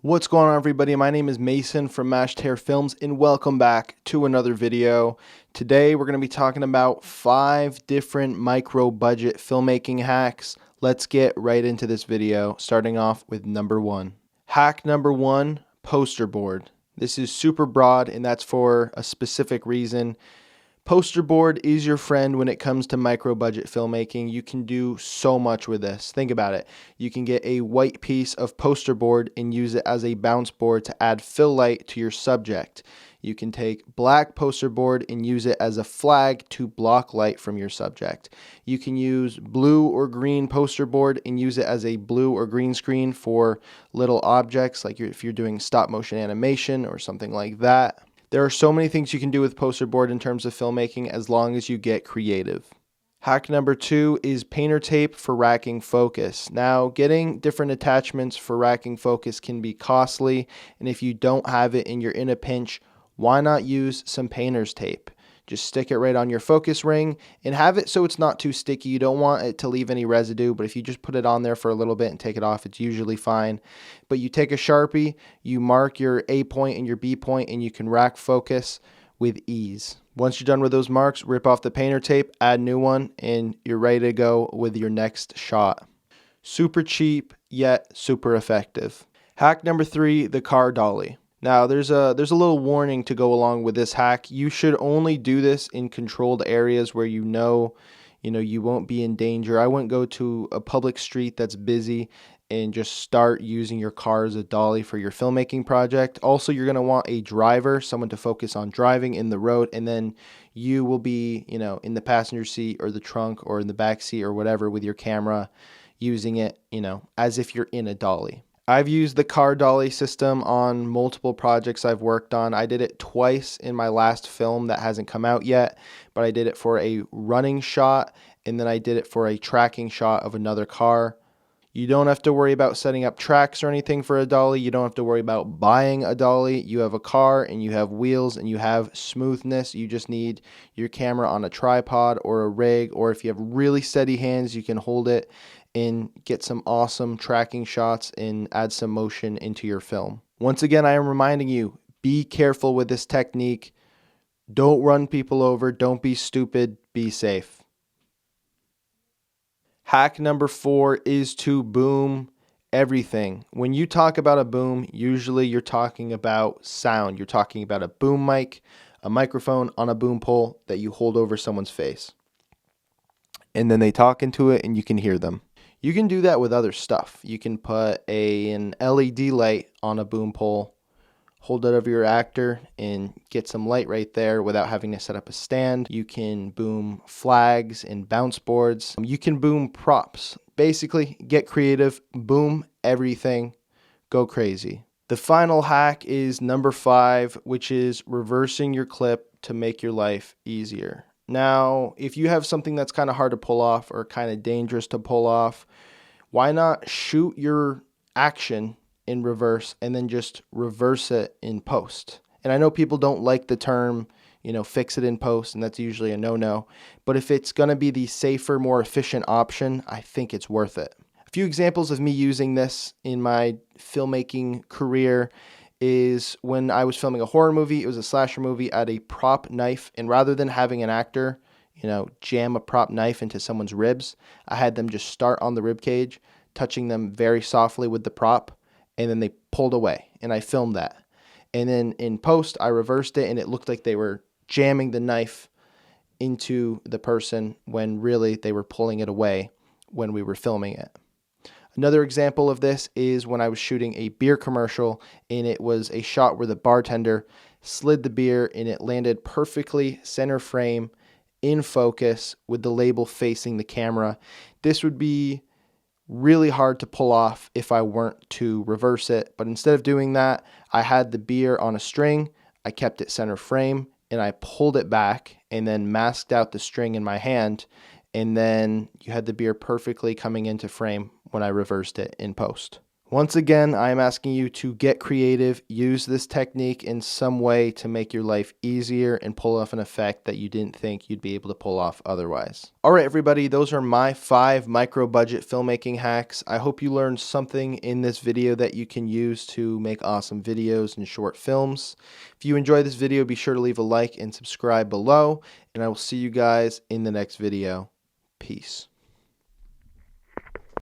What's going on, everybody? My name is Mason from Mashtare Films, and welcome back to another video. Today we're going to be talking about 5 different micro budget filmmaking hacks. Let's get right into this video, starting off with number 1. Hack number 1, poster board. This is super broad, and that's for a specific reason. Poster board is your friend when it comes to micro budget filmmaking. You can do so much with this. Think about it. You can get a white piece of poster board and use it as a bounce board to add fill light to your subject. You can take black poster board and use it as a flag to block light from your subject. You can use blue or green poster board and use it as a blue or green screen for little objects, like if you're doing stop motion animation or something like that. There are so many things you can do with poster board in terms of filmmaking as long as you get creative. Hack number 2 is painter tape for racking focus. Now, getting different attachments for racking focus can be costly, and if you don't have it and you're in a pinch, why not use some painter's tape? Just stick it right on your focus ring and have it so it's not too sticky. You don't want it to leave any residue, but if you just put it on there for a little bit and take it off, it's usually fine. But you take a Sharpie, you mark your A point and your B point, and you can rack focus with ease. Once you're done with those marks, rip off the painter tape, add new one, and you're ready to go with your next shot. Super cheap, yet super effective. Hack number 3, the car dolly. Now, there's a little warning to go along with this hack. You should only do this in controlled areas where you know you won't be in danger. I wouldn't go to a public street that's busy and just start using your car as a dolly for your filmmaking project. Also, you're going to want a driver, someone to focus on driving in the road, and then you will be, in the passenger seat or the trunk or in the back seat or whatever with your camera, using it, as if you're in a dolly. I've used the car dolly system on multiple projects I've worked on. I did it twice in my last film that hasn't come out yet, but I did it for a running shot, and then I did it for a tracking shot of another car. You don't have to worry about setting up tracks or anything for a dolly. You don't have to worry about buying a dolly. You have a car and you have wheels and you have smoothness. You just need your camera on a tripod or a rig, or if you have really steady hands, you can hold it and get some awesome tracking shots and add some motion into your film. Once again, I am reminding you, be careful with this technique. Don't run people over. Don't be stupid. Be safe. Hack number 4 is to boom everything. When you talk about a boom, usually you're talking about sound. You're talking about a boom mic, a microphone on a boom pole that you hold over someone's face. And then they talk into it and you can hear them. You can do that with other stuff. You can put an LED light on a boom pole, hold it over your actor, and get some light right there without having to set up a stand. You can boom flags and bounce boards. You can boom props. Basically, get creative, boom everything, go crazy. The final hack is number 5, which is reversing your clip to make your life easier. Now, if you have something that's kind of hard to pull off or kind of dangerous to pull off, why not shoot your action in reverse and then just reverse it in post? And I know people don't like the term, fix it in post, and that's usually a no-no. But if it's going to be the safer, more efficient option, I think it's worth it. A few examples of me using this in my filmmaking career is when I was filming a horror movie. It was a slasher movie. I had a prop knife, and rather than having an actor, jam a prop knife into someone's ribs, I had them just start on the rib cage, touching them very softly with the prop, and then they pulled away, and I filmed that. And then in post, I reversed it, and it looked like they were jamming the knife into the person when really they were pulling it away when we were filming it. Another example of this is when I was shooting a beer commercial, and it was a shot where the bartender slid the beer and it landed perfectly center frame in focus with the label facing the camera. This would be really hard to pull off if I weren't to reverse it, but instead of doing that, I had the beer on a string, I kept it center frame, and I pulled it back and then masked out the string in my hand, and then you had the beer perfectly coming into frame when I reversed it in post. Once again, I am asking you to get creative, use this technique in some way to make your life easier and pull off an effect that you didn't think you'd be able to pull off otherwise. All right, everybody, those are my 5 micro budget filmmaking hacks. I hope you learned something in this video that you can use to make awesome videos and short films. If you enjoyed this video, be sure to leave a like and subscribe below, and I will see you guys in the next video. Peace.